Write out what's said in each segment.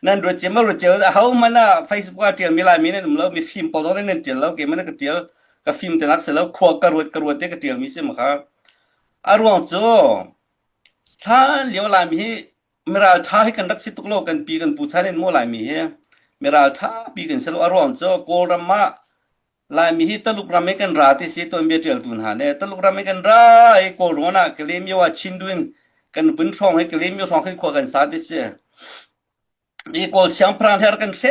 นั่นรถเจมารถเจอเฮามันน่ะ Facebook เตียมีหลายมีนั่นเรามีฟิล์มปอตนั่นเจอแล้วเกมันก็เตียวก็ฟิล์มแต่นักเสแล้วครัวกระรวดเตก็เตียวมีซิมครับอารวงโจถ้าเหลียวหลายมีเมราท้าให้กันรักสิตุกโลกันปีกันปูชาเนโมหลายมีเมราท้าปีกันสโลอารวงโจโกรมะลายมีตะลุกรามกันราติสิตอนเบียเตียวตุนหาเนี่ยตะลุกรามกันราไอ้โกโรนาเกเลมยวชินดุนกันวินช่องให้เกเลมยวช่องให้ขวากันสาดิเสอีโกลช่างพรานเฮรกันเส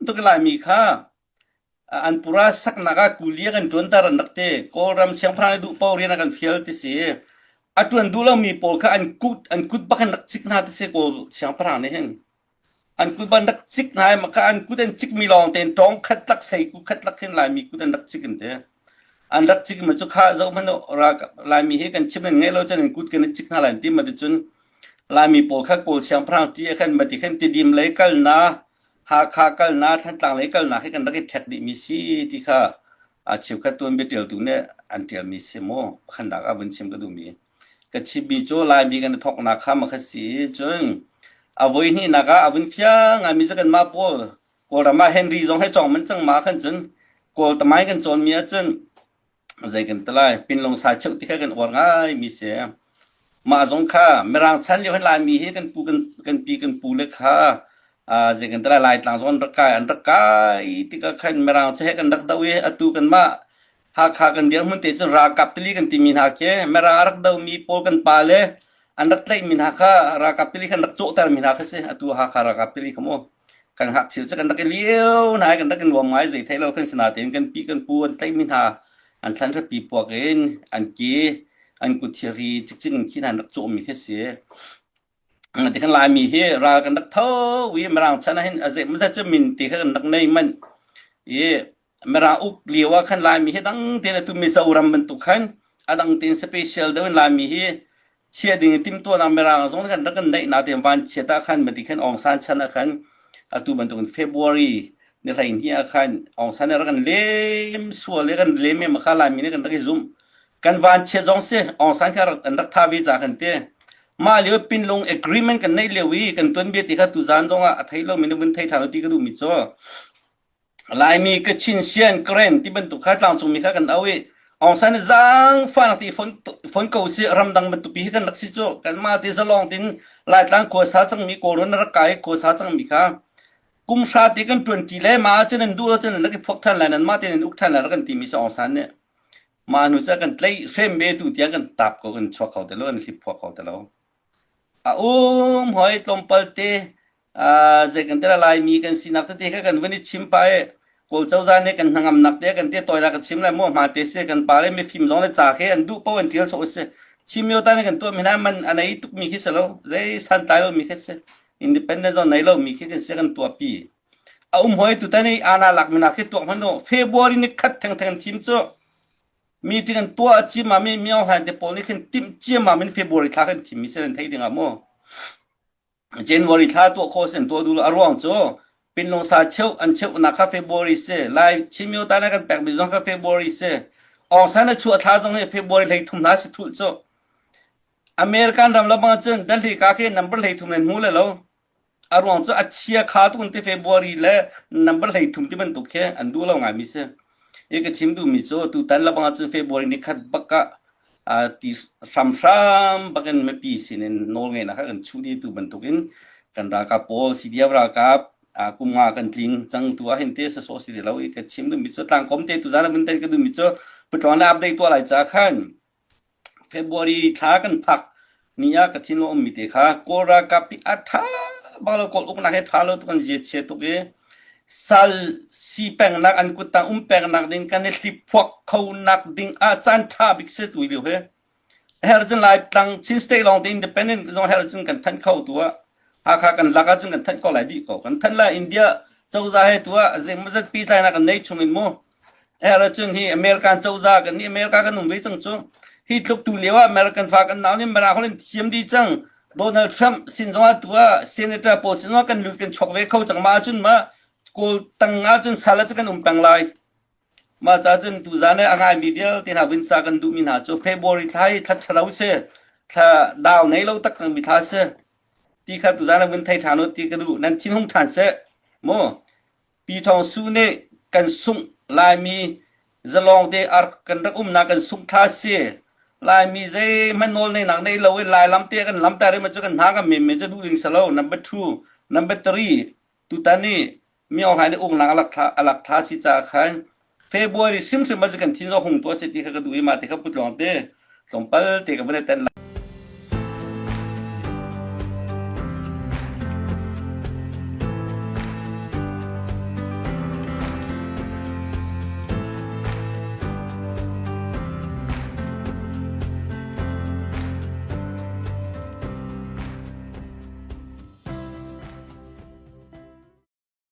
ตุกลายมีค่ะอันปุราสักนักกุลีกันจนตารันนักเตโกรามช่างพรานดูเปาเรียนกันเฟียลติเสอัตวันดูแล้วมีโปลค่ะอันกุดบักนักจิกนาติเสโกช่างพรานเนี่ยอันกุดบักนักจิกนายมาค่ะอันกุดอันจิกมีลองเต็นตองขัดลักใส่กุขัดลักเห็นลายมีกุดอันนักจิกกันเตอันนักจิกมันจะข้าเจ้ามันรากลายมีให้กันชิมไงเราจะอันกุดกันจิกนาลายที่มาดิจนลายมีโปลค่ะโกช่างพรานที่กันมาดิขันติดิมเลยกันนะหาคากันนะท่านต่างเลยกันนะให้กันนักแท็กดิมีซีที่ค่ะชิวขัดตัวเบเตียวตัวเนี่ยอันเตียมีเสโมขันดักอันชิมก็ดูมีก็ชิบิโจลายมีกันทอกนักข้ามขสีจนอวัยนี่นักอวัยเฟียงมีสักกันมาโปโกรามาเฮนรี่จงให้จองมันจังมาขันจนโกตไม้กันจนมีจนใจกันตลายเป็นลงสาเชกที่กันอ่อนง่ายมีเสียมาจงค่ะเมรังฉันเลี้ยวให้ลายมีให้กันปูกันปีกันปูเลยค่ะใจกันตลายต่างจนรักกายอันรักกายที่ก็ขันเมรังจะให้กันรักดาวอตุกันมาหากกันเดียวมันเตจรากับติลีกันติมินหาเคเมรารักดาวมีโปกันปาเลอันรักไลมินหาค่ะรากับติลีกันรักโจตามินหาค่ะเสอตุหาค่ะรากับติลีขโมกันหักชิลจะกันรักเลี้ยวนายกันรักกันวงไม้ใจไทยเราขึ้นสนาเต็นกันปีกันปูอันไลมินหาอันทันจะปีปวกเองอันกีอันกุเทียรีจิกๆขี้นันรักโจมีค่ะเสียอันที่กันลายมีเฮรากันรักเท่าวิเมรังฉันเห็นอาเซมันจะมินตีกันรักในมันเมราอุกเลียวว่าขันลายมีให้ตั้งเตนตุมิสอุรัมบันตุขันอดังเตนสเปเชียลเดินลายมีให้เชียดิ่งติมตัวนำเมราสงกันรักกันได้นาเตมวันเชียตาขันบันติขันองซานชันขันอตุบันตุกันเฟบรุรีในไรนี้ขันองซานรักกันเล่มสัวเล่กันเล่มมาขันลายมีกันรักซุ่มกันวันเชียจงเสองซานขันรักทาวิจาขันเตมาเลียวปินลง agreement กันในเลียวีกันต้นเบียติขันตุจานจงอ่ะไทยเราไม่ได้บุญไทยฐานตีก็ดูมิจ่อลายมีกชินเชียนเกรนที่บรรทุกข้าตามสมิข้ากันเอาไว้องศาเนี่ยจังฟันที่ฝนเก่าเสียรำดังบรรทุกปีกันนักสิโจกันมาที่สลองตินลายตั้งขวดสาจังมีโกรนรักกายขวดสาจังมีข้ากุมชาติกัน20เลยมาจนนั้นดูจนนั้นนักพวกท่านหลายนั้นมาที่นั้นอุกท่านหลายกันที่มีสองศาเนี่ยมาหนูจะกันเลยเส้นเบตุที่กันตับกันชกเขาแต่ละกันที่พวกเขาแต่ละหอยตมเปิลเตเจกันแต่ละลายมีกันสินักที่กันวันนี้ชิมไปโกลเจ้าจานเนี่ยกันทางอำนักเดียกันที่ต่อยรักกันชิมเลยมั่วมาเตะเสียกันปาเลยไม่ฟิล์มร้องเลยจ่าแค่อันดูเป้าอันเดียวโซ่เสียชิมโยตาเนี่ยกันตัวมีน้ำมันอันไหนตุกมีคิดเสียแล้วเลยสันตายเรามีคิดเสียอินดิเพนเดนซ์ไหนเรามีคิดเสียกันตัวปีหอยตุตานี่อาณาหลักมีนักที่ตัวมันโน่เฟบรุรีนี่คัดแทงชิมโซ่มีที่กันตัวชิมมาไม่มีอะไรแต่พอนี่กันทิมชิมมาเป็นเฟบรุรีท่ากันทิมมีเส้นไทยดิ่งอ่ะมั่วJanuary ท่าตัวโคเซนตัวดูอารวงโจเป็นลงสาเชวอันเชวนักเฟบรุรีเซไลชิมิวตานักันแปลกบิจงเฟบรุรีเซออกสันชัวท่าจงให้เฟบรุรีเลยทุ่มน้าสิทุลโจอเมริกันรำละบังจันดัลลีกาเกนัมเบอร์เลยทุ่มเงินหูเลยแล้วอารวงโจอัจฉริยะขาตุนที่เฟบรุรีเลยนัมเบอร์เลยทุ่มที่มันตุกแค่อันดูแล้วไงมิเซเอกชิมดูมิโจตุตันละบังจันเฟบรุรีนี่ขัดบักกะที่ซ้ำบักกันไม่ปีสินโนเงินนะครับกันชูดีตัวบรรทุกินกันราคาโพสิเดียบราคากุมงากันทิ้งจังตัวเห็นเตสโซสิเดียวเราอีกชิมดูมิโซต่างคอมเตตุจานะมันเตก็ดูมิโซปัจจุบันอัปเดตตัวอะไรจากขันเฟบรุรีช้ากันพักนี่ยากทิ้งโลมิเตค่ะโกราคาปิอัฐาบางเรากดอุปนักให้ทารุตุกันเจียเชตุเกสัลสีแปงนักอันกุตังแปงนักดิ่งกันเนี่ยที่พวกเขานักดิ่งอาจารย์ท่าบิกเซตุยเดียวเฮอร์จันไลฟ์ตั้งชินสเตย์ลองที่อินดิเพนเดนต์ลองเฮอร์จันกันทันเข้าตัวหากกันลักจันกันทันเข้าหลายดีเข้ากันทันละอินเดียเจ้าจ้าให้ตัวเจมันจะปีไทยนักกันในชุมอินโมเฮอร์จันที่อเมริกันเจ้าจ้ากันนี่อเมริกากันนุ่มวิจังจูที่ทุกตัวเลี้ยวอเมริกันฝากกันน้าวนี่มาราคนเทียมดีจังโดนัลด์ทรัมป์สินจังว่าตัวเซเนเตอร์โพสินว่ากันลุยกันชกเวเข้าจังมาจุนมากูตั้งอาจุนสารจักันปังไลมาจากจุนตุจานอ่างมีเดียที่น่าวินจากกันดูมินาจูเฟบรุรีไทยทัดเราเสียถ้าดาวในเราตักกันมีท่าเสียท ตีคาตุจานะเวนไทฐานตีกระดูนั้นทิ้งห้องฐานเสโมปีทองสูเนกันสุงลายมีจะลองเดอาร์กันรักนากันสุงทาเสลายมีใจมันโนลในหนังในเราลายลำเตียกันลำตาเรมันจะกันหากันเมจะดูดิงสลาว number 2 number 3ตุตานี่มีเอาหายในองค์หลังอลักทาสิจาคันFebruary ซิมมาจะกันที่เราหงตัวเสติเขาก็ดูมาแต่เขาพูดลองเตะลองเปิดเตะก็ไม่ได้แต่